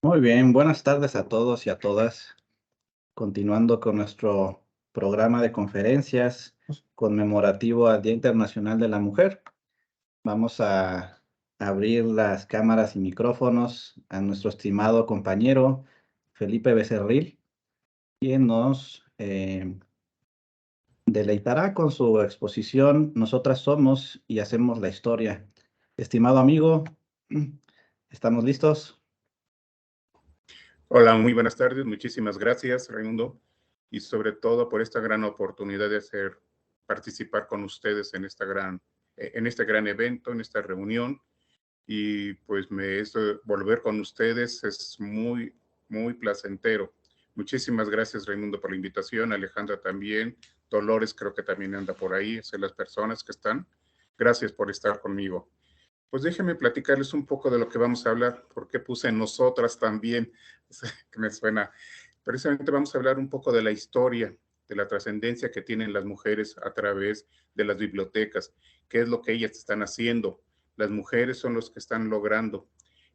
Muy bien, buenas tardes a todos y a todas. Continuando con nuestro programa de conferencias conmemorativo al Día Internacional de la Mujer, vamos a abrir las cámaras y micrófonos a nuestro estimado compañero Felipe Becerril, quien nos deleitará con su exposición Nosotras somos y hacemos la historia. Estimado amigo, ¿estamos listos? Hola, muy buenas tardes. Muchísimas gracias, Raimundo, y sobre todo por esta gran oportunidad de participar con ustedes en en este gran evento, en esta reunión. Y pues volver con ustedes es muy placentero. Muchísimas gracias, Raimundo, por la invitación. Alejandra también. Dolores creo que también anda por ahí. Son las personas que están. Gracias por estar conmigo. Pues déjenme platicarles un poco de lo que vamos a hablar, porque puse nosotras también, que me suena. Precisamente vamos a hablar un poco de la historia, de la trascendencia que tienen las mujeres a través de las bibliotecas, qué es lo que ellas están haciendo. Las mujeres son los que están logrando,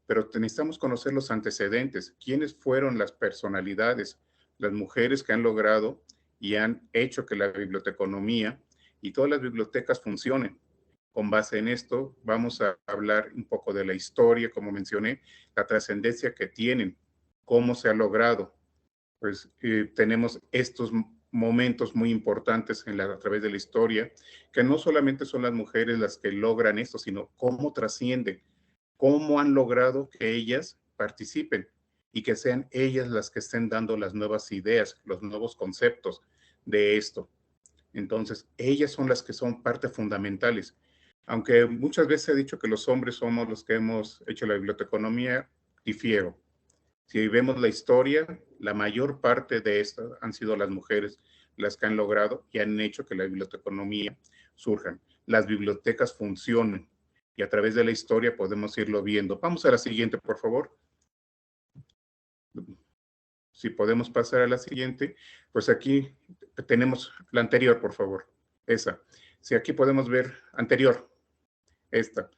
pero necesitamos conocer los antecedentes, quiénes fueron las personalidades, las mujeres que han logrado y han hecho que la biblioteconomía y todas las bibliotecas funcionen. Con base en esto, vamos a hablar un poco de la historia, como mencioné, la trascendencia que tienen, cómo se ha logrado. Pues tenemos estos momentos muy importantes a través de la historia, que no solamente son las mujeres las que logran esto, sino cómo trascienden, cómo han logrado que ellas participen y que sean ellas las que estén dando las nuevas ideas, los nuevos conceptos de esto. Entonces, ellas son las que son parte fundamentales. Aunque muchas veces he dicho que los hombres somos los que hemos hecho la biblioteconomía, difiero. Si vemos la historia, la mayor parte de estas han sido las mujeres las que han logrado y han hecho que la biblioteconomía surjan. Las bibliotecas funcionen y a través de la historia podemos irlo viendo. Vamos a la siguiente, por favor. Si podemos pasar a la siguiente, pues aquí tenemos la anterior, por favor. Esa. Si aquí podemos ver anterior, esta,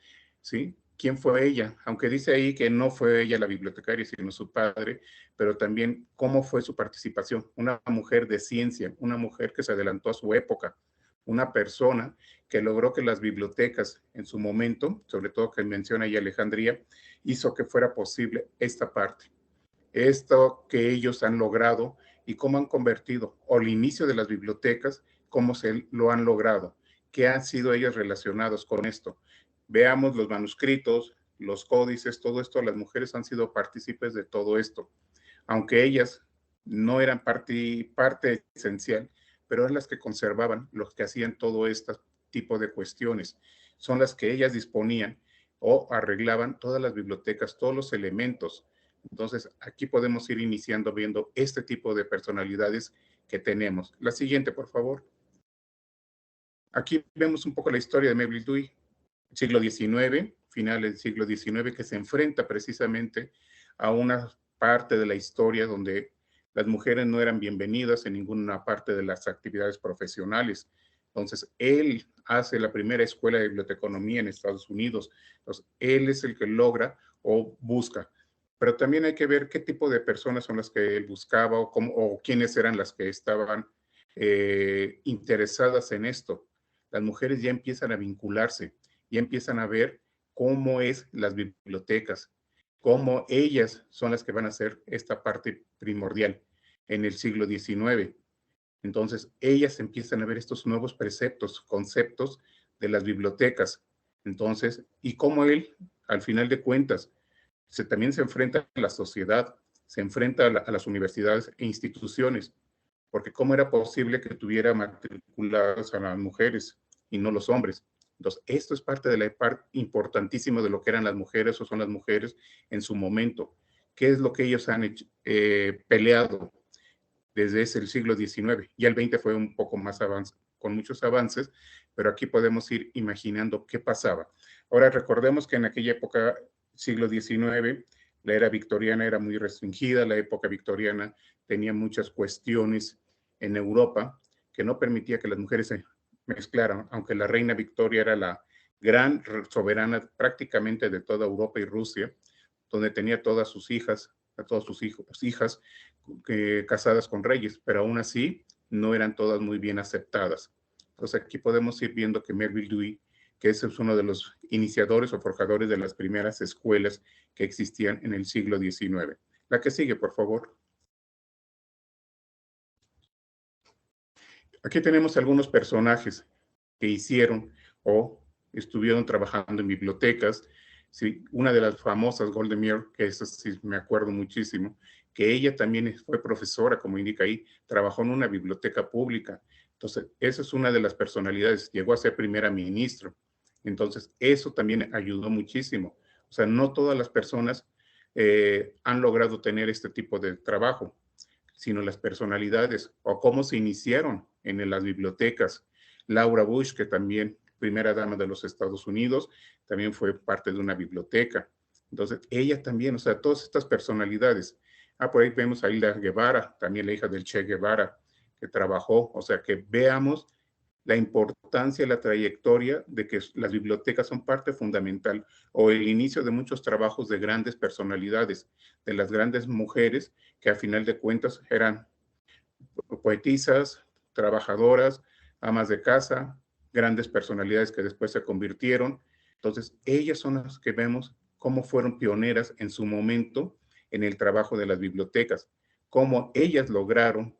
¿sí? ¿Quién fue ella? Aunque dice ahí que no fue ella la bibliotecaria, sino su padre, pero también cómo fue su participación. Una mujer de ciencia, una mujer que se adelantó a su época, una persona que logró que las bibliotecas en su momento, sobre todo que menciona ahí Alejandría, hizo que fuera posible esta parte. Esto que ellos han logrado y cómo han convertido, o el inicio de las bibliotecas, cómo se lo han logrado, qué han sido ellos relacionados con esto. Veamos los manuscritos, los códices, todo esto, las mujeres han sido partícipes de todo esto, aunque ellas no eran parte esencial, pero eran las que conservaban, los que hacían todo este tipo de cuestiones. Son las que ellas disponían o arreglaban todas las bibliotecas, todos los elementos. Entonces, aquí podemos ir iniciando viendo este tipo de personalidades que tenemos. La siguiente, por favor. Aquí vemos un poco la historia de Mabel Dewey, siglo XIX, final del siglo XIX, que se enfrenta precisamente a una parte de la historia donde las mujeres no eran bienvenidas en ninguna parte de las actividades profesionales. Entonces, él hace la primera escuela de biblioteconomía en Estados Unidos. Entonces, él es el que logra o busca. Pero también hay que ver qué tipo de personas son las que él buscaba o quiénes eran las que estaban interesadas en esto. Las mujeres ya empiezan a vincularse, ya empiezan a ver cómo es las bibliotecas, cómo ellas son las que van a hacer esta parte primordial en el siglo XIX. Entonces, ellas empiezan a ver estos nuevos preceptos, conceptos de las bibliotecas. Entonces, y cómo él, al final de cuentas, también se enfrenta a la sociedad, se enfrenta a las universidades e instituciones, porque cómo era posible que tuviera matriculadas a las mujeres y no los hombres. Entonces, esto es parte de la parte importantísima de lo que eran las mujeres o son las mujeres en su momento. ¿Qué es lo que ellos han peleado desde el siglo XIX? Ya el XX fue un poco más con muchos avances, pero aquí podemos ir imaginando qué pasaba. Ahora recordemos que en aquella época, siglo XIX, la era victoriana era muy restringida, la época victoriana tenía muchas cuestiones en Europa que no permitía que las mujeres se mezclaran, aunque la reina Victoria era la gran soberana prácticamente de toda Europa y Rusia, donde tenía todas sus hijas a todos sus hijos, hijas casadas con reyes, pero aún así no eran todas muy bien aceptadas. Entonces aquí podemos ir viendo que Melville Dewey, que ese es uno de los iniciadores o forjadores de las primeras escuelas que existían en el siglo XIX. La que sigue, por favor. Aquí tenemos algunos personajes que hicieron o estuvieron trabajando en bibliotecas. Sí, una de las famosas, Golda Meir, que eso sí me acuerdo muchísimo, que ella también fue profesora, como indica ahí, trabajó en una biblioteca pública. Entonces, esa es una de las personalidades, llegó a ser primera ministro. Entonces, eso también ayudó muchísimo. O sea, no todas las personas han logrado tener este tipo de trabajo, sino las personalidades o cómo se iniciaron en las bibliotecas. Laura Bush, que también primera dama de los Estados Unidos, también fue parte de una biblioteca. Entonces, ella también, o sea, todas estas personalidades. Ah, por ahí vemos a Hilda Guevara, también la hija del Che Guevara, que trabajó, o sea, que veamos la importancia y la trayectoria de que las bibliotecas son parte fundamental o el inicio de muchos trabajos de grandes personalidades, de las grandes mujeres que a final de cuentas eran poetisas, trabajadoras, amas de casa, grandes personalidades que después se convirtieron. Entonces, ellas son las que vemos cómo fueron pioneras en su momento en el trabajo de las bibliotecas, cómo ellas lograron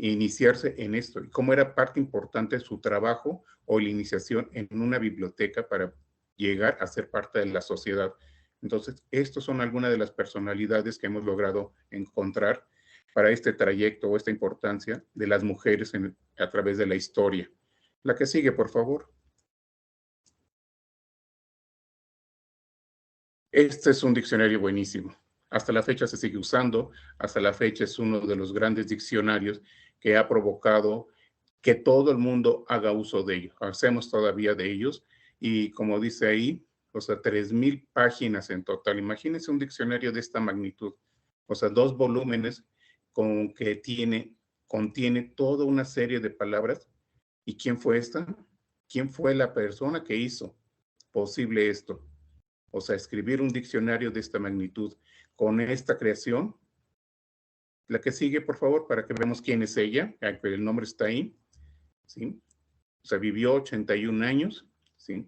iniciarse en esto y cómo era parte importante de su trabajo o la iniciación en una biblioteca para llegar a ser parte de la sociedad. Entonces, estos son algunas de las personalidades que hemos logrado encontrar para este trayecto o esta importancia de las mujeres a través de la historia. La que sigue, por favor. Este es un diccionario buenísimo. Hasta la fecha se sigue usando, hasta la fecha es uno de los grandes diccionarios que ha provocado que todo el mundo haga uso de ellos. Hacemos todavía de ellos y como dice ahí, o sea, 3,000 páginas en total. Imagínense un diccionario de esta magnitud, o sea, 2 volúmenes con que contiene toda una serie de palabras. ¿Y quién fue esta? ¿Quién fue la persona que hizo posible esto? O sea, escribir un diccionario de esta magnitud con esta creación. La que sigue, por favor, para que veamos quién es ella. El nombre está ahí. ¿Sí? O sea, vivió 81 años. ¿Sí?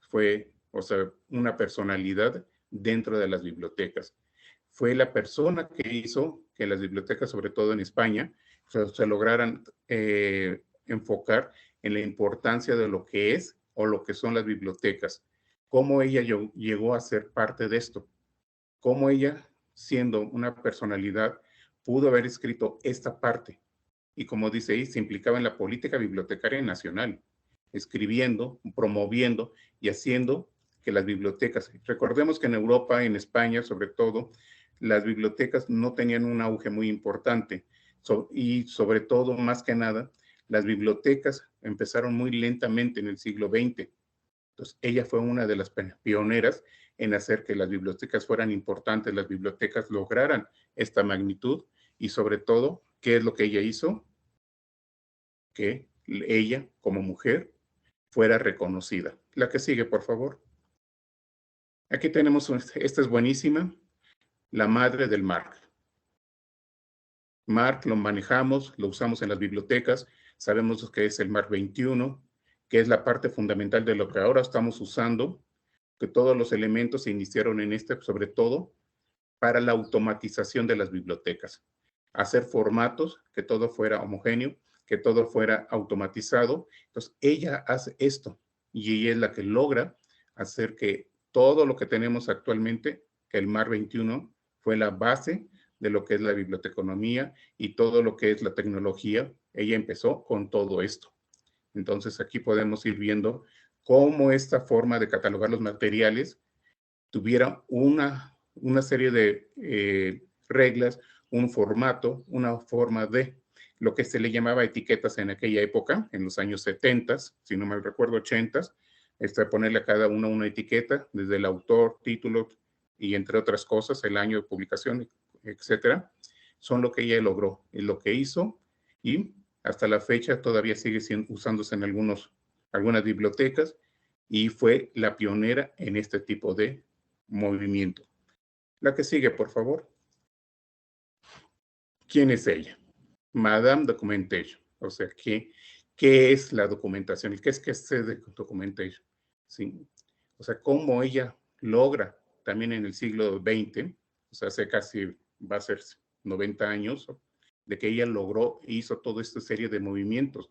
Fue, o sea, una personalidad dentro de las bibliotecas. Fue la persona que hizo que las bibliotecas, sobre todo en España, se lograran enfocar en la importancia de lo que es o lo que son las bibliotecas. Cómo ella llegó a ser parte de esto. Cómo ella, siendo una personalidad, pudo haber escrito esta parte. Y como dice ahí, se implicaba en la política bibliotecaria nacional, escribiendo, promoviendo y haciendo que las bibliotecas, recordemos que en Europa, en España sobre todo, las bibliotecas no tenían un auge muy importante y sobre todo, más que nada, las bibliotecas empezaron muy lentamente en el siglo XX. Entonces, ella fue una de las pioneras en hacer que las bibliotecas fueran importantes, las bibliotecas lograran esta magnitud y sobre todo, ¿qué es lo que ella hizo? Que ella, como mujer, fuera reconocida. La que sigue, por favor. Aquí tenemos, esta es buenísima, la madre del MARC. MARC lo manejamos, lo usamos en las bibliotecas, sabemos que es el MARC 21, que es la parte fundamental de lo que ahora estamos usando, que todos los elementos se iniciaron en este, sobre todo, para la automatización de las bibliotecas. Hacer formatos, que todo fuera homogéneo, que todo fuera automatizado. Entonces, ella hace esto y ella es la que logra hacer que todo lo que tenemos actualmente, que el MAR 21 fue la base de lo que es la biblioteconomía y todo lo que es la tecnología. Ella empezó con todo esto. Entonces, aquí podemos ir viendo cómo esta forma de catalogar los materiales tuviera una serie de reglas, un formato, una forma de lo que se le llamaba etiquetas en aquella época, en los años 70, si no mal recuerdo, 80, ponerle a cada uno una etiqueta, desde el autor, título y entre otras cosas, el año de publicación, etcétera, son lo que ella logró, es lo que hizo y hasta la fecha todavía sigue usándose en algunas bibliotecas y fue la pionera en este tipo de movimiento. La que sigue, por favor. ¿Quién es ella? Madame Documentation. O sea, ¿qué es la documentación? ¿Y qué es que es documentation? ¿Sí? O sea, cómo ella logra también en el siglo XX, o sea, hace casi, va a ser 90 años, de que ella logró e hizo toda esta serie de movimientos,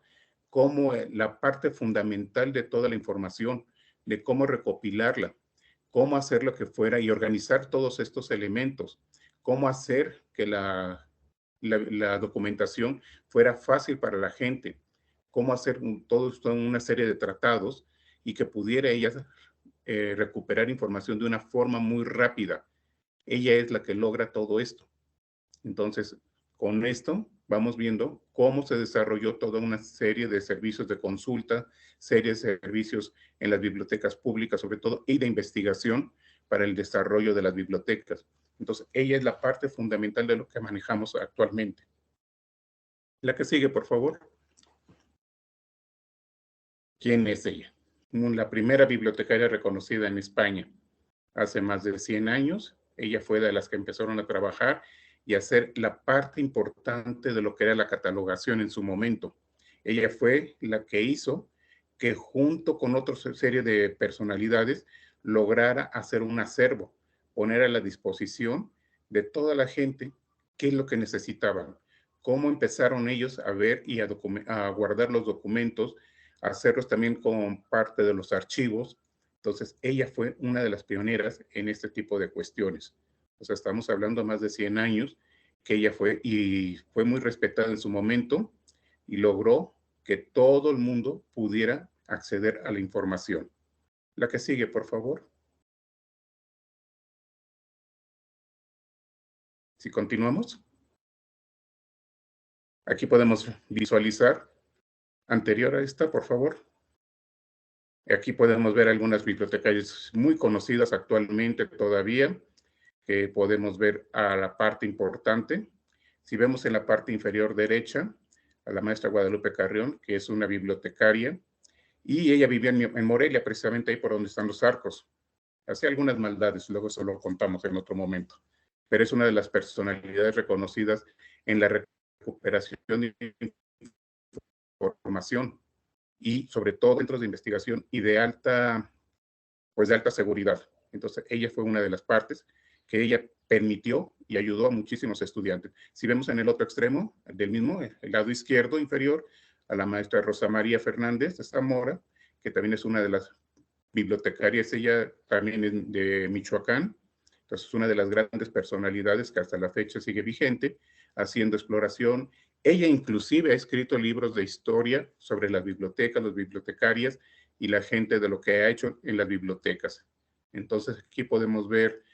cómo la parte fundamental de toda la información, de cómo recopilarla, cómo hacer lo que fuera y organizar todos estos elementos, cómo hacer que la documentación fuera fácil para la gente, cómo hacer todo esto en una serie de tratados y que pudiera ella recuperar información de una forma muy rápida. Ella es la que logra todo esto. Entonces, con esto vamos viendo cómo se desarrolló toda una serie de servicios de consulta, series de servicios en las bibliotecas públicas, sobre todo, y de investigación para el desarrollo de las bibliotecas. Entonces, ella es la parte fundamental de lo que manejamos actualmente. La que sigue, por favor. ¿Quién es ella? La primera bibliotecaria reconocida en España hace más de 100 años. Ella fue de las que empezaron a trabajar y a hacer la parte importante de lo que era la catalogación en su momento. Ella fue la que hizo que junto con otra serie de personalidades lograra hacer un acervo, poner a la disposición de toda la gente qué es lo que necesitaban, cómo empezaron ellos a ver y a guardar los documentos, a hacerlos también con parte de los archivos. Entonces, ella fue una de las pioneras en este tipo de cuestiones. O sea, estamos hablando de más de 100 años que ella fue y fue muy respetada en su momento y logró que todo el mundo pudiera acceder a la información. La que sigue, por favor. Si continuamos, aquí podemos visualizar, anterior a esta, por favor. Aquí podemos ver algunas bibliotecarias muy conocidas actualmente todavía, que podemos ver a la parte importante. Si vemos en la parte inferior derecha, a la maestra Guadalupe Carrión, que es una bibliotecaria, y ella vivía en Morelia, precisamente ahí por donde están los arcos. Hacía algunas maldades, luego eso lo contamos en otro momento. Pero es una de las personalidades reconocidas en la recuperación de información y sobre todo centros de investigación y pues de alta seguridad. Entonces, ella fue una de las partes que ella permitió y ayudó a muchísimos estudiantes. Si vemos en el otro extremo del mismo, el lado izquierdo inferior, a la maestra Rosa María Fernández de Zamora, que también es una de las bibliotecarias, ella también es de Michoacán, entonces es una de las grandes personalidades que hasta la fecha sigue vigente, haciendo exploración. Ella inclusive ha escrito libros de historia sobre las bibliotecas, los bibliotecarias y la gente de lo que ha hecho en las bibliotecas. Entonces aquí podemos ver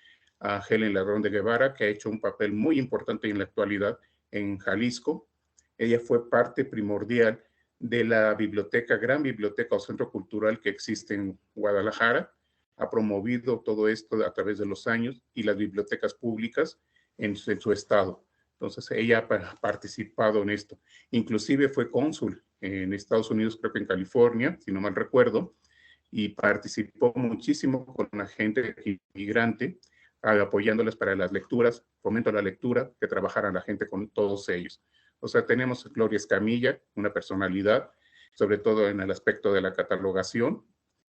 a Helen Ladrón de Guevara, que ha hecho un papel muy importante en la actualidad en Jalisco. Ella fue parte primordial de la biblioteca, gran biblioteca o centro cultural que existe en Guadalajara. Ha promovido todo esto a través de los años y las bibliotecas públicas en su estado. Entonces, ella ha participado en esto. Inclusive fue cónsul en Estados Unidos, creo que en California, si no mal recuerdo, y participó muchísimo con la gente inmigrante, apoyándoles para las lecturas, fomento a la lectura, que trabajara la gente con todos ellos. O sea, tenemos a Gloria Escamilla, una personalidad, sobre todo en el aspecto de la catalogación.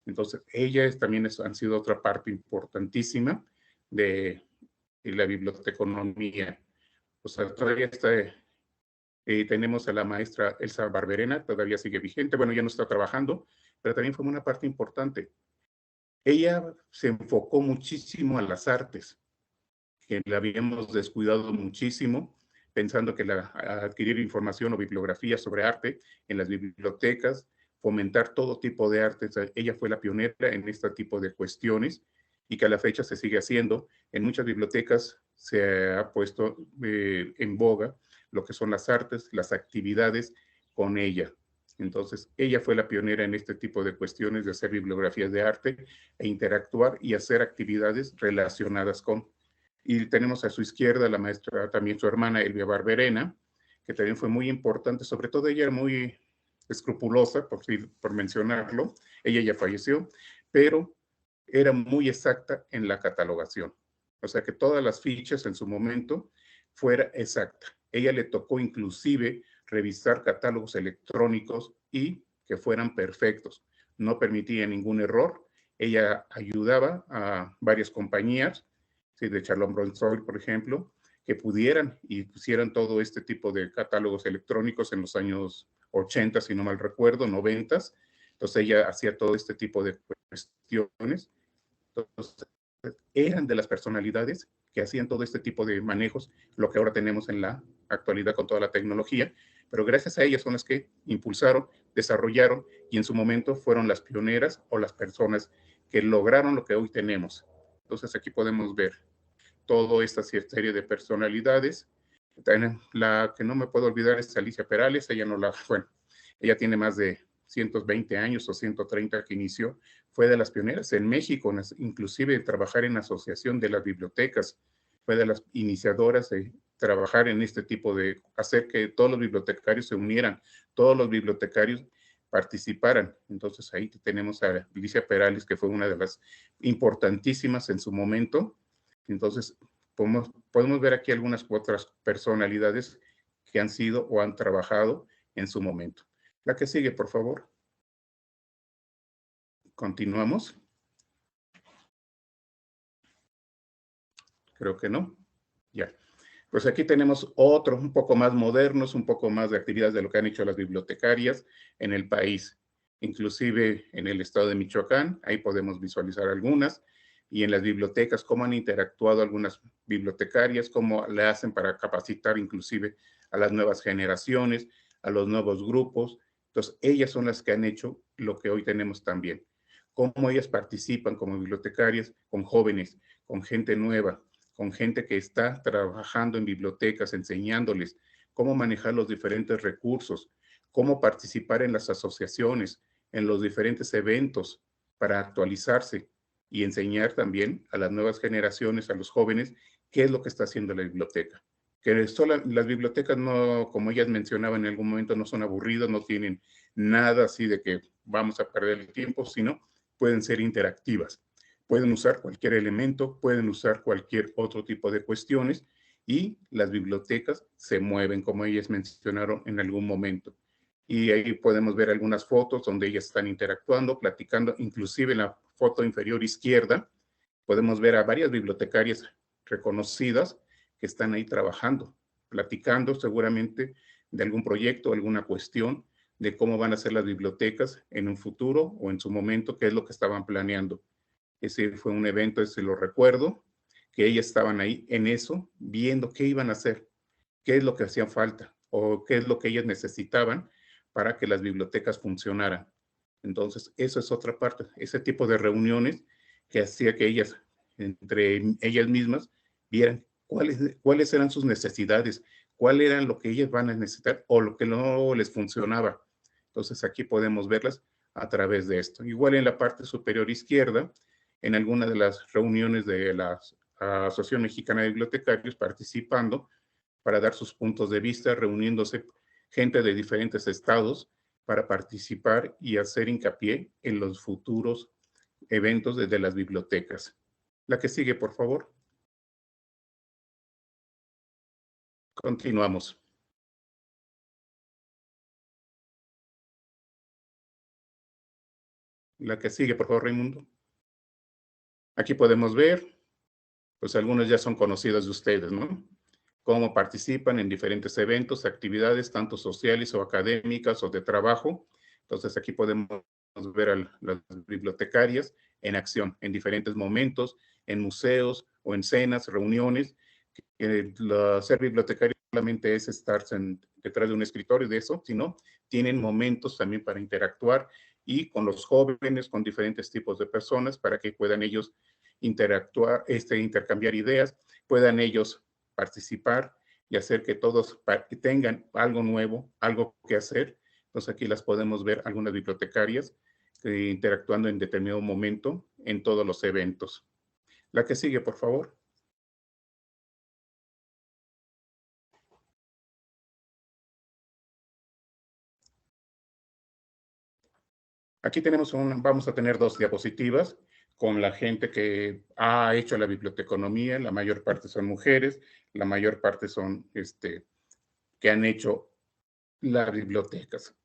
Entonces, ellas también han sido otra parte importantísima de la biblioteconomía. O sea, todavía está, tenemos a la maestra Elsa Barberena, todavía sigue vigente, bueno, ya no está trabajando, pero también fue una parte importante. Ella se enfocó muchísimo a las artes, que la habíamos descuidado muchísimo, pensando que adquirir información o bibliografía sobre arte en las bibliotecas, fomentar todo tipo de arte. Ella fue la pionera en este tipo de cuestiones y que a la fecha se sigue haciendo. En muchas bibliotecas se ha puesto en boga lo que son las artes, las actividades con ella. Entonces, ella fue la pionera en este tipo de cuestiones de hacer bibliografías de arte e interactuar y hacer actividades relacionadas con. Y tenemos a su izquierda la maestra, también su hermana Elvia Barberena, que también fue muy importante, sobre todo ella era muy escrupulosa, por mencionarlo, ella ya falleció, pero era muy exacta en la catalogación. O sea, que todas las fichas en su momento fuera exacta. Ella le tocó inclusive revisar catálogos electrónicos y que fueran perfectos. No permitía ningún error. Ella ayudaba a varias compañías, ¿sí? De Charlon Bronsoil, por ejemplo, que pudieran y pusieran todo este tipo de catálogos electrónicos en los años 80, si no mal recuerdo, 90. Entonces ella hacía todo este tipo de cuestiones. Entonces, eran de las personalidades que hacían todo este tipo de manejos, lo que ahora tenemos en la actualidad con toda la tecnología, pero gracias a ellas son las que impulsaron, desarrollaron y en su momento fueron las pioneras o las personas que lograron lo que hoy tenemos. Entonces aquí podemos ver toda esta serie de personalidades. La que no me puedo olvidar es Alicia Perales, ella no la, bueno, ella tiene más de 120 años o 130 que inició, fue de las pioneras en México, inclusive trabajar en la Asociación de las Bibliotecas, fue de las iniciadoras de trabajar en este tipo de, hacer que todos los bibliotecarios se unieran, todos los bibliotecarios participaran. Entonces ahí tenemos a Alicia Perales, que fue una de las importantísimas en su momento. Entonces podemos ver aquí algunas otras personalidades que han sido o han trabajado en su momento. La que sigue, por favor. Continuamos. Creo que no. Ya. Pues aquí tenemos otros un poco más modernos, un poco más de actividades de lo que han hecho las bibliotecarias en el país, inclusive en el estado de Michoacán, ahí podemos visualizar algunas, y en las bibliotecas, cómo han interactuado algunas bibliotecarias, cómo le hacen para capacitar inclusive a las nuevas generaciones, a los nuevos grupos. Entonces, ellas son las que han hecho lo que hoy tenemos también. Cómo ellas participan como bibliotecarias con jóvenes, con gente nueva, con gente que está trabajando en bibliotecas, enseñándoles cómo manejar los diferentes recursos, cómo participar en las asociaciones, en los diferentes eventos para actualizarse y enseñar también a las nuevas generaciones, a los jóvenes, qué es lo que está haciendo la biblioteca. Que solo, las bibliotecas no, como ellas mencionaban en algún momento, no son aburridas, no tienen nada así de que vamos a perder el tiempo, sino pueden ser interactivas. Pueden usar cualquier elemento, pueden usar cualquier otro tipo de cuestiones y las bibliotecas se mueven, como ellas mencionaron en algún momento. Y ahí podemos ver algunas fotos donde ellas están interactuando, platicando, inclusive en la foto inferior izquierda podemos ver a varias bibliotecarias reconocidas que están ahí trabajando, platicando seguramente de algún proyecto, alguna cuestión, de cómo van a ser las bibliotecas en un futuro o en su momento, qué es lo que estaban planeando. Ese fue un evento, ese lo recuerdo, que ellas estaban ahí en eso, viendo qué iban a hacer, qué es lo que hacían falta o qué es lo que ellas necesitaban para que las bibliotecas funcionaran. Entonces, eso es otra parte, ese tipo de reuniones que hacía que ellas, entre ellas mismas, vieran cuáles eran sus necesidades, cuál eran lo que ellas van a necesitar o lo que no les funcionaba. Entonces, aquí podemos verlas a través de esto. Igual en la parte superior izquierda, en alguna de las reuniones de la Asociación Mexicana de Bibliotecarios participando para dar sus puntos de vista, reuniéndose gente de diferentes estados para participar y hacer hincapié en los futuros eventos desde las bibliotecas. La que sigue, por favor. Continuamos. La que sigue, por favor, Raimundo. Aquí podemos ver, pues algunos ya son conocidos de ustedes, ¿no? Cómo participan en diferentes eventos, actividades, tanto sociales o académicas o de trabajo. Entonces aquí podemos ver a las bibliotecarias en acción en diferentes momentos, en museos o en cenas, reuniones. Ser bibliotecario solamente es estar detrás de un escritorio de eso, sino tienen momentos también para interactuar y con los jóvenes, con diferentes tipos de personas para que puedan ellos interactuar, intercambiar ideas, puedan ellos participar y hacer que todos tengan algo nuevo, algo que hacer. Entonces aquí las podemos ver algunas bibliotecarias interactuando en determinado momento en todos los eventos. La que sigue, por favor. Aquí vamos a tener dos diapositivas con la gente que ha hecho la biblioteconomía, la mayor parte son mujeres, la mayor parte son que han hecho las bibliotecas.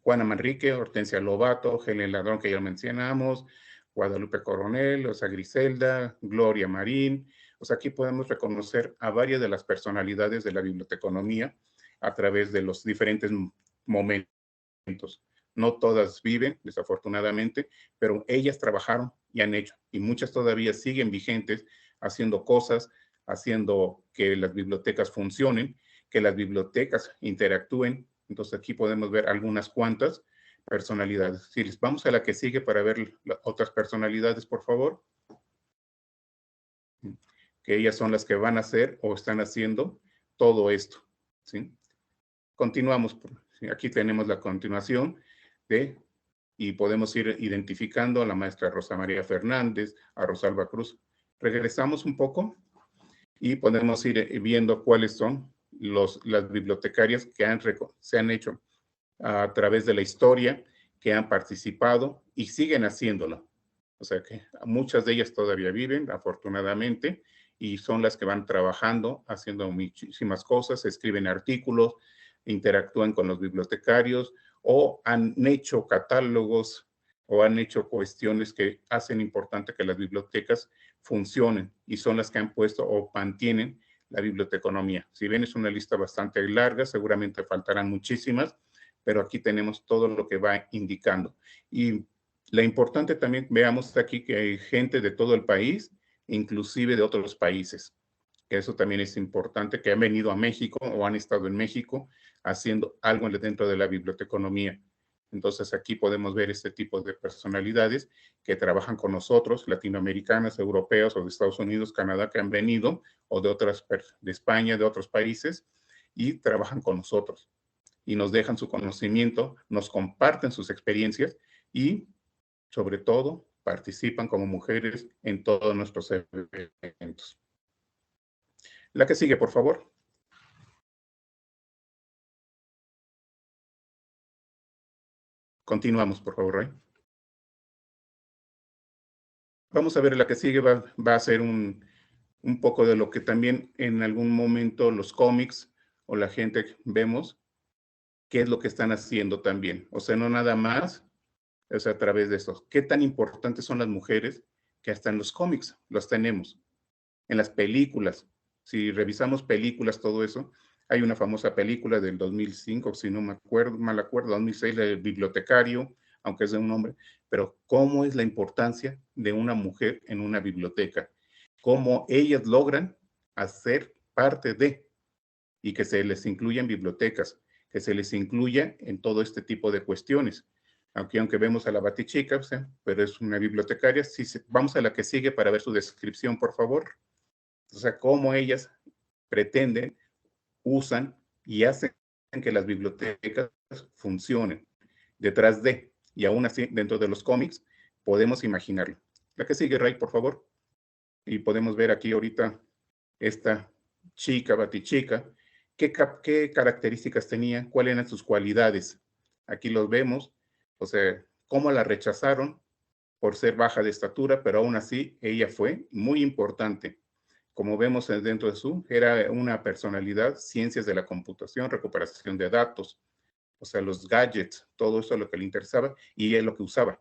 Juana Manrique, Hortensia Lobato, Helen Ladrón, que ya mencionamos, Guadalupe Coronel, o sea, Griselda, Gloria Marín. O sea, aquí podemos reconocer a varias de las personalidades de la biblioteconomía a través de los diferentes momentos. No todas viven, desafortunadamente, pero ellas trabajaron y han hecho, y muchas todavía siguen vigentes, haciendo cosas, haciendo que las bibliotecas funcionen, que las bibliotecas interactúen. Entonces aquí podemos ver algunas cuantas personalidades. Si les vamos a la que sigue para ver las otras personalidades, por favor. Que ellas son las que van a hacer o están haciendo todo esto. ¿Sí? Continuamos. Aquí tenemos la continuación de, y podemos ir identificando a la maestra Rosa María Fernández, a Rosalba Cruz. Regresamos un poco y podemos ir viendo cuáles son las bibliotecarias que se han hecho a través de la historia, que han participado y siguen haciéndolo. O sea que muchas de ellas todavía viven, afortunadamente, y son las que van trabajando, haciendo muchísimas cosas, escriben artículos, interactúan con los bibliotecarios o han hecho catálogos o han hecho cuestiones que hacen importante que las bibliotecas funcionen y son las que han puesto o mantienen la biblioteconomía. Si bien es una lista bastante larga, seguramente faltarán muchísimas, pero aquí tenemos todo lo que va indicando. Y la importante también, veamos aquí que hay gente de todo el país, inclusive de otros países. Que eso también es importante, que han venido a México o han estado en México haciendo algo dentro de la biblioteconomía. Entonces aquí podemos ver este tipo de personalidades que trabajan con nosotros, latinoamericanas, europeos o de Estados Unidos, Canadá, que han venido, o de España, de otros países, y trabajan con nosotros. Y nos dejan su conocimiento, nos comparten sus experiencias y, sobre todo, participan como mujeres en todos nuestros eventos. La que sigue, por favor. Continuamos, por favor, Ray. Vamos a ver la que sigue, va a ser un poco de lo que también en algún momento los cómics o la gente vemos, qué es lo que están haciendo también. O sea, no nada más, o sea, a través de esto. ¿Qué tan importantes son las mujeres que hasta en los cómics los tenemos? En las películas, si revisamos películas, todo eso, hay una famosa película del 2005, si no me acuerdo, mal acuerdo, 2006, El bibliotecario, aunque es de un hombre, pero cómo es la importancia de una mujer en una biblioteca, cómo ellas logran hacer parte de, y que se les incluya en bibliotecas, que se les incluya en todo este tipo de cuestiones. Aunque vemos a la Batichica, pero es una bibliotecaria. Vamos a la que sigue para ver su descripción, por favor. O sea, cómo ellas pretenden, usan y hacen que las bibliotecas funcionen detrás de, y aún así, dentro de los cómics, podemos imaginarlo. La que sigue, Ray, por favor. Y podemos ver aquí ahorita esta chica, Batichica, qué características tenía, cuáles eran sus cualidades. Aquí los vemos, o sea, cómo la rechazaron por ser baja de estatura, pero aún así ella fue muy importante. Como vemos dentro de era una personalidad, ciencias de la computación, recuperación de datos, o sea, los gadgets, todo eso es lo que le interesaba y es lo que usaba.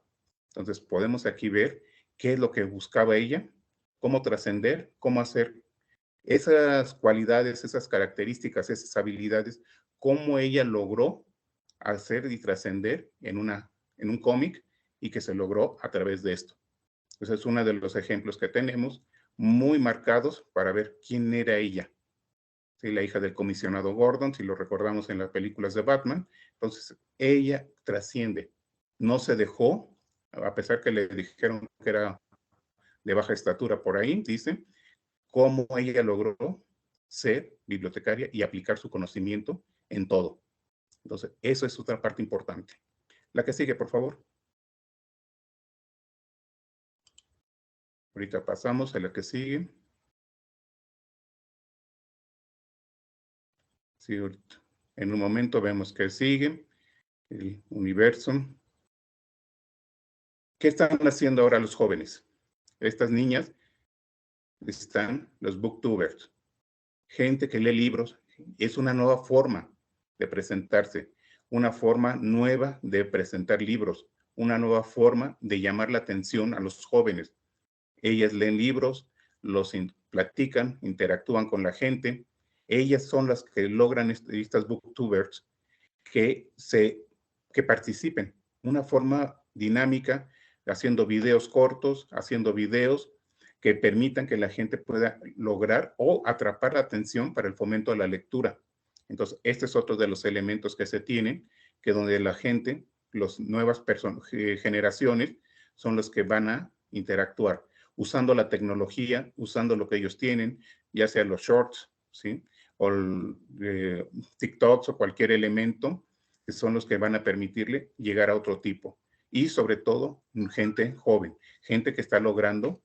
Entonces podemos aquí ver qué es lo que buscaba ella, cómo trascender, cómo hacer esas cualidades, esas características, esas habilidades, cómo ella logró hacer y trascender en un cómic y que se logró a través de esto. Entonces es uno de los ejemplos que tenemos muy marcados para ver quién era ella. ¿Sí? La hija del comisionado Gordon, si lo recordamos en las películas de Batman. Entonces ella trasciende, no se dejó, a pesar que le dijeron que era de baja estatura por ahí, dice, cómo ella logró ser bibliotecaria y aplicar su conocimiento en todo. Entonces, eso es otra parte importante. La que sigue, por favor. Ahorita pasamos a la que sigue. Sí, ahorita. En un momento vemos que sigue el universo. ¿Qué están haciendo ahora los jóvenes? Estas niñas están los booktubers, gente que lee libros, Es una nueva forma de presentarse, una forma nueva de presentar libros, una nueva forma de llamar la atención a los jóvenes. Ellas leen libros, platican, interactúan con la gente. Ellas son las que logran estas booktubers que participen. Una forma dinámica, haciendo videos cortos, haciendo videos que permitan que la gente pueda lograr o atrapar la atención para el fomento de la lectura. Entonces, este es otro de los elementos que se tienen, que donde la gente, las nuevas generaciones, son los que van a interactuar, usando la tecnología, usando lo que ellos tienen, ya sea los shorts, ¿sí? O TikToks o cualquier elemento, que son los que van a permitirle llegar a otro tipo. Y sobre todo, gente joven, gente que está logrando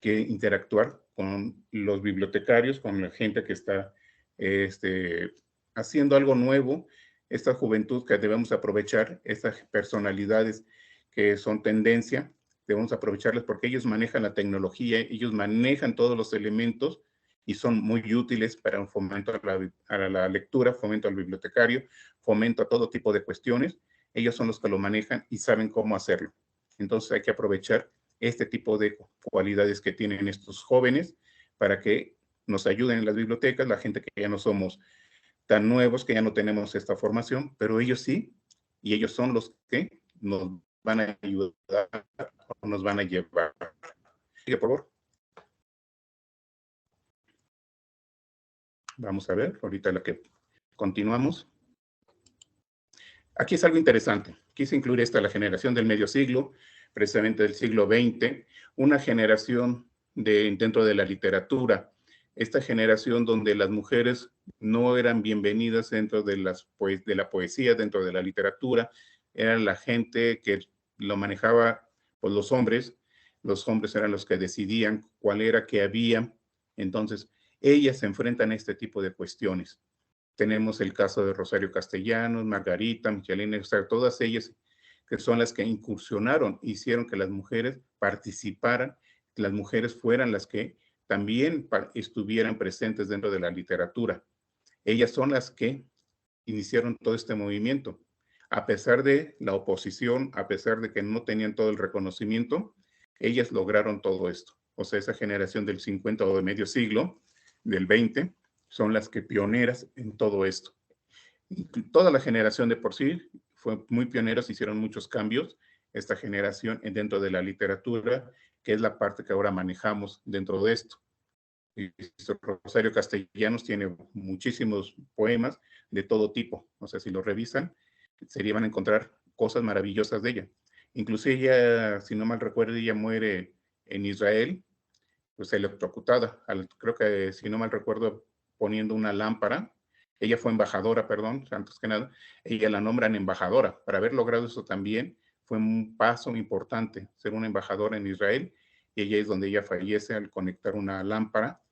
que interactuar con los bibliotecarios, con la gente que está haciendo algo nuevo, esta juventud que debemos aprovechar, estas personalidades que son tendencia, debemos aprovecharlas porque ellos manejan la tecnología, ellos manejan todos los elementos y son muy útiles para un fomento a la lectura, fomento al bibliotecario, fomento a todo tipo de cuestiones. Ellos son los que lo manejan y saben cómo hacerlo. Entonces hay que aprovechar este tipo de cualidades que tienen estos jóvenes para que nos ayuden en las bibliotecas, la gente que ya no somos tan nuevos, que ya no tenemos esta formación, pero ellos sí, y ellos son los que nos van a ayudar o nos van a llevar. Sigue, por favor. Vamos a ver, ahorita la que continuamos. Aquí es algo interesante. Quise incluir la generación del medio siglo, precisamente del siglo XX, una generación dentro de la literatura. Esta generación donde las mujeres no eran bienvenidas dentro de la poesía, dentro de la literatura, era la gente que lo manejaba pues, los hombres eran los que decidían cuál era que había. Entonces, ellas se enfrentan a este tipo de cuestiones. Tenemos el caso de Rosario Castellanos, Margarita, Michelena, o sea, todas ellas que son las que incursionaron, hicieron que las mujeres participaran, que las mujeres fueran las que también estuvieran presentes dentro de la literatura. Ellas son las que iniciaron todo este movimiento. A pesar de la oposición, a pesar de que no tenían todo el reconocimiento, ellas lograron todo esto. O sea, esa generación del 50 o de medio siglo, del 20, son las que pioneras en todo esto. Toda la generación de por sí fue muy pioneros, hicieron muchos cambios. Esta generación dentro de la literatura, que es la parte que ahora manejamos dentro de esto. Rosario Castellanos tiene muchísimos poemas de todo tipo. O sea, si lo revisan, se van a encontrar cosas maravillosas de ella. Incluso ella, si no mal recuerdo, ella muere en Israel, pues electrocutada. Creo que, si no mal recuerdo, poniendo una lámpara. Ella fue embajadora, perdón, antes que nada. Ella la nombran embajadora. Para haber logrado eso también fue un paso importante, ser una embajadora en Israel. Y ella es donde ella fallece al conectar una lámpara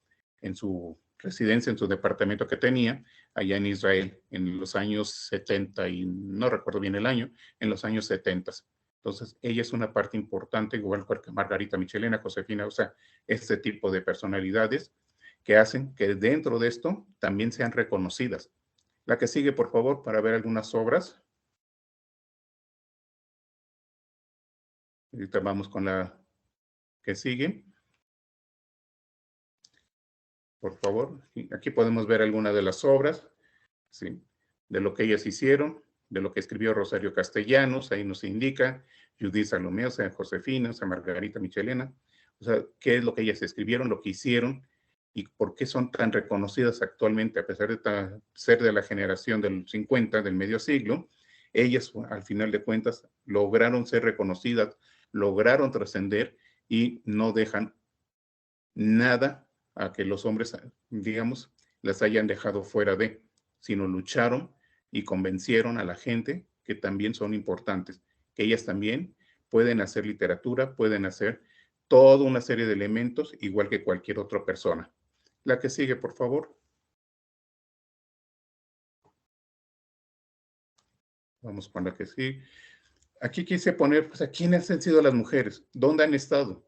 en su residencia, en su departamento que tenía allá en Israel en los años 70, y no recuerdo bien el año, en los años 70. Entonces, ella es una parte importante, igual que Margarita Michelena, Josefina, o sea, este tipo de personalidades que hacen que dentro de esto también sean reconocidas. La que sigue, por favor, para ver algunas obras. Ahorita vamos con la que sigue. Por favor, aquí podemos ver algunas de las obras, ¿sí? De lo que ellas hicieron, de lo que escribió Rosario Castellanos, ahí nos indica, Judith Salomé, o sea, Josefina, o sea, Margarita Michelena, o sea, qué es lo que ellas escribieron, lo que hicieron y por qué son tan reconocidas actualmente, a pesar de ser de la generación del 50, del medio siglo, ellas al final de cuentas lograron ser reconocidas, lograron trascender y no dejan nada a que los hombres, digamos, las hayan dejado fuera de, sino lucharon y convencieron a la gente que también son importantes, que ellas también pueden hacer literatura, pueden hacer toda una serie de elementos igual que cualquier otra persona. La que sigue, por favor. Vamos con la que sigue. Aquí quise poner, pues, ¿a quiénes han sido las mujeres? ¿Dónde han estado?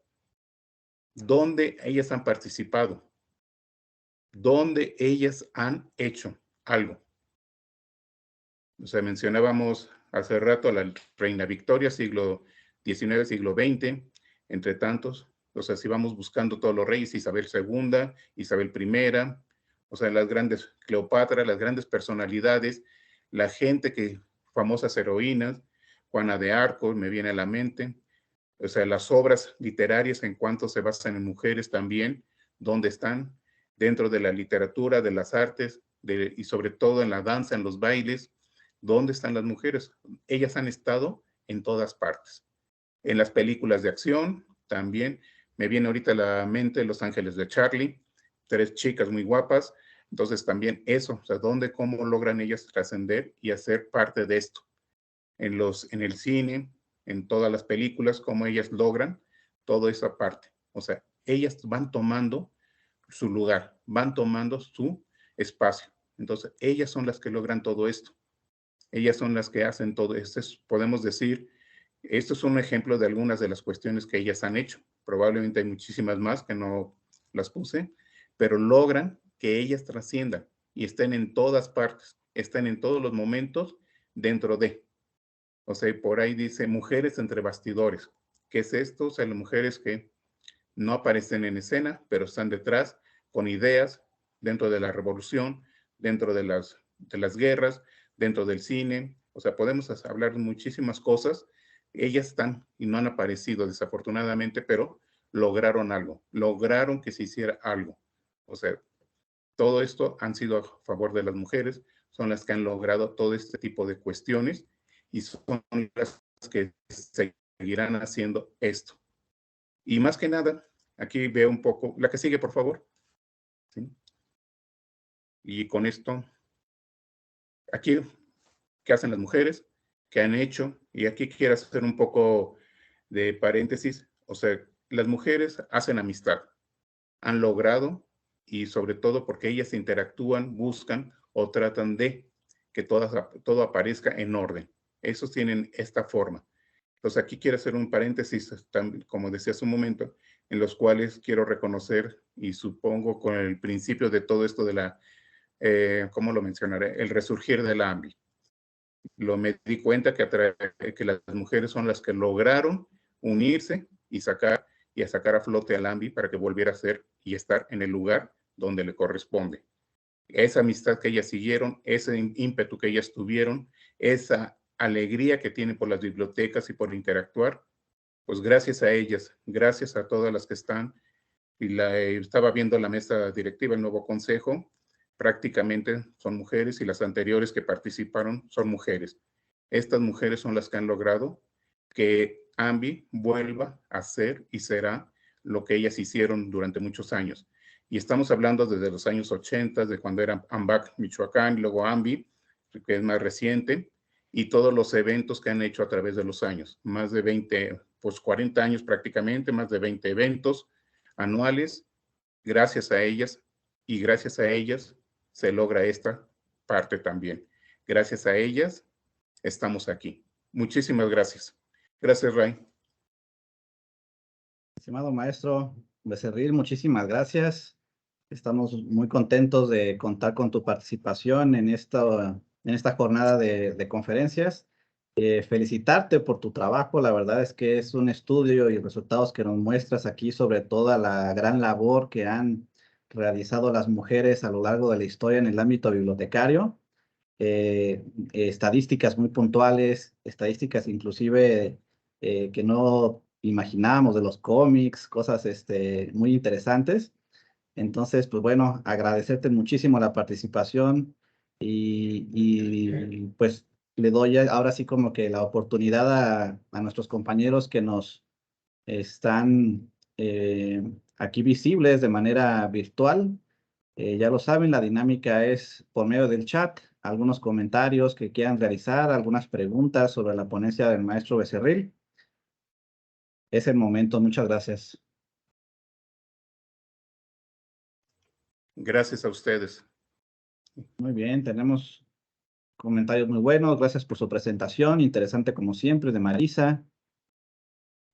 ¿Dónde ellas han participado? ¿Dónde ellas han hecho? algo. O sea, mencionábamos hace rato a la reina Victoria, siglo XIX, siglo XX, entre tantos. O sea, si vamos buscando todos los reyes, Isabel II, Isabel I, o sea, las grandes Cleopatra, las grandes personalidades, la gente que, famosas heroínas, Juana de Arco, me viene a la mente, o sea, las obras literarias en cuanto se basan en mujeres también, ¿dónde están? Dentro de la literatura, de las artes, y sobre todo en la danza, en los bailes, ¿dónde están las mujeres? Ellas han estado en todas partes. En las películas de acción también, me viene ahorita a la mente Los Ángeles de Charlie, 3 chicas muy guapas, entonces también eso, o sea, ¿dónde, cómo logran ellas trascender y hacer parte de esto? En el cine, en todas las películas, cómo ellas logran toda esa parte. O sea, ellas van tomando su lugar, van tomando su espacio. Entonces, ellas son las que logran todo esto. Ellas son las que hacen todo esto. Podemos decir, esto es un ejemplo de algunas de las cuestiones que ellas han hecho. Probablemente hay muchísimas más que no las puse, pero logran que ellas trasciendan y estén en todas partes, estén en todos los momentos dentro de. O sea, por ahí dice mujeres entre bastidores. ¿Qué es esto? O sea, las mujeres que no aparecen en escena, pero están detrás con ideas dentro de la revolución, dentro de las guerras, dentro del cine. O sea, podemos hablar de muchísimas cosas. Ellas están y no han aparecido desafortunadamente, pero lograron algo, lograron que se hiciera algo. O sea, todo esto han sido a favor de las mujeres, son las que han logrado todo este tipo de cuestiones y son las que seguirán haciendo esto. Y más que nada, aquí veo un poco, la que sigue, por favor. ¿Sí? Y con esto, aquí, ¿qué hacen las mujeres? ¿Qué han hecho? Y aquí quiero hacer un poco de paréntesis. O sea, las mujeres hacen amistad, han logrado, y sobre todo porque ellas interactúan, buscan o tratan de que todo aparezca en orden. Esos tienen esta forma. Entonces aquí quiero hacer un paréntesis, como decía hace un momento, en los cuales quiero reconocer y supongo con el principio de todo esto de la, ¿cómo lo mencionaré? El resurgir de la AMBI. Me di cuenta que las mujeres son las que lograron unirse y a sacar a flote al AMBI para que volviera a ser y estar en el lugar donde le corresponde. Esa amistad que ellas siguieron, ese ímpetu que ellas tuvieron, esa alegría que tienen por las bibliotecas y por interactuar, pues gracias a ellas, gracias a todas las que están, y estaba viendo la mesa directiva, el nuevo consejo, prácticamente son mujeres y las anteriores que participaron son mujeres. Estas mujeres son las que han logrado que AMBI vuelva a ser y será lo que ellas hicieron durante muchos años. Y estamos hablando desde los años 80, de cuando era AMBAC Michoacán, luego AMBI, que es más reciente, y todos los eventos que han hecho a través de los años. Más de 20, pues 40 años prácticamente, más de 20 eventos anuales. Gracias a ellas y gracias a ellas se logra esta parte también. Gracias a ellas estamos aquí. Muchísimas gracias. Gracias, Ray. Estimado maestro Becerril, muchísimas gracias. Estamos muy contentos de contar con tu participación en esta jornada de conferencias. Felicitarte por tu trabajo. La verdad es que es un estudio y resultados que nos muestras aquí sobre toda la gran labor que han realizado las mujeres a lo largo de la historia en el ámbito bibliotecario. Estadísticas muy puntuales, estadísticas inclusive que no imaginábamos de los cómics, cosas muy interesantes. Entonces, pues bueno, agradecerte muchísimo la participación pues le doy ahora sí como que la oportunidad a nuestros compañeros que nos están aquí visibles de manera virtual. Ya lo saben, la dinámica es por medio del chat, algunos comentarios que quieran realizar, algunas preguntas sobre la ponencia del maestro Becerril. Es el momento, muchas gracias. Gracias a ustedes. Muy bien, tenemos comentarios muy buenos. Gracias por su presentación, interesante como siempre, de Marisa.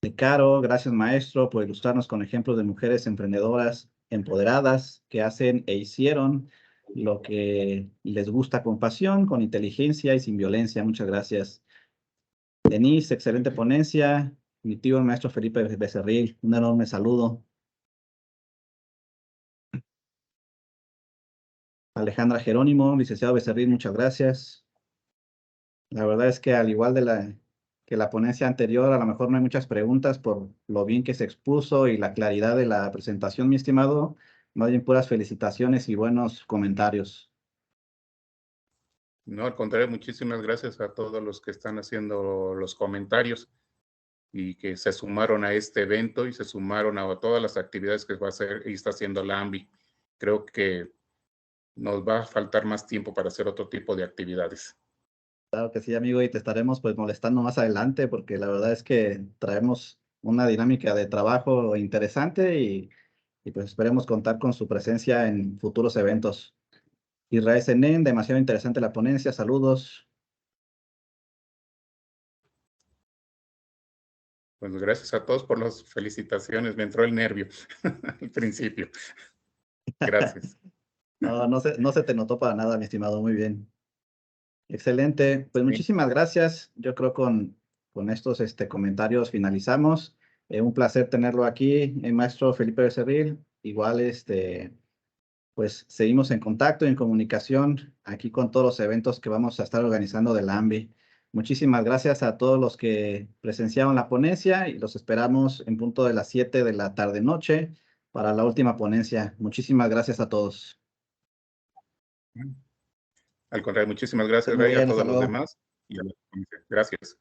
De Caro, gracias maestro por ilustrarnos con ejemplos de mujeres emprendedoras empoderadas que hacen e hicieron lo que les gusta con pasión, con inteligencia y sin violencia. Muchas gracias. Denise, excelente ponencia. Mi tío, el maestro Felipe Becerril, un enorme saludo. Alejandra Jerónimo, licenciado Becerril, muchas gracias. La verdad es que al igual que la ponencia anterior, a lo mejor no hay muchas preguntas por lo bien que se expuso y la claridad de la presentación, mi estimado. Más bien puras felicitaciones y buenos comentarios. No, al contrario, muchísimas gracias a todos los que están haciendo los comentarios y que se sumaron a este evento y se sumaron a todas las actividades que va a hacer y está haciendo la AMBI. Creo que nos va a faltar más tiempo para hacer otro tipo de actividades. Claro que sí, amigo, y te estaremos pues molestando más adelante porque la verdad es que traemos una dinámica de trabajo interesante y pues esperemos contar con su presencia en futuros eventos. Israel Senen, demasiado interesante la ponencia, saludos. Pues gracias a todos por las felicitaciones. Me entró el nervio al principio. Gracias. No, no se te notó para nada, mi estimado, muy bien. Excelente, pues Sí. muchísimas gracias. Yo creo con estos comentarios finalizamos. Un placer tenerlo aquí, maestro Felipe Becerril. Igual, pues seguimos en contacto y en comunicación aquí con todos los eventos que vamos a estar organizando de la AMBI. Muchísimas gracias a todos los que presenciaron la ponencia y los esperamos en punto de las 7 de la tarde-noche para la última ponencia. Muchísimas gracias a todos. Al contrario, muchísimas Estén gracias, muy Ray, a bien, hasta todos los luego. demás. Y a la comisión. Gracias.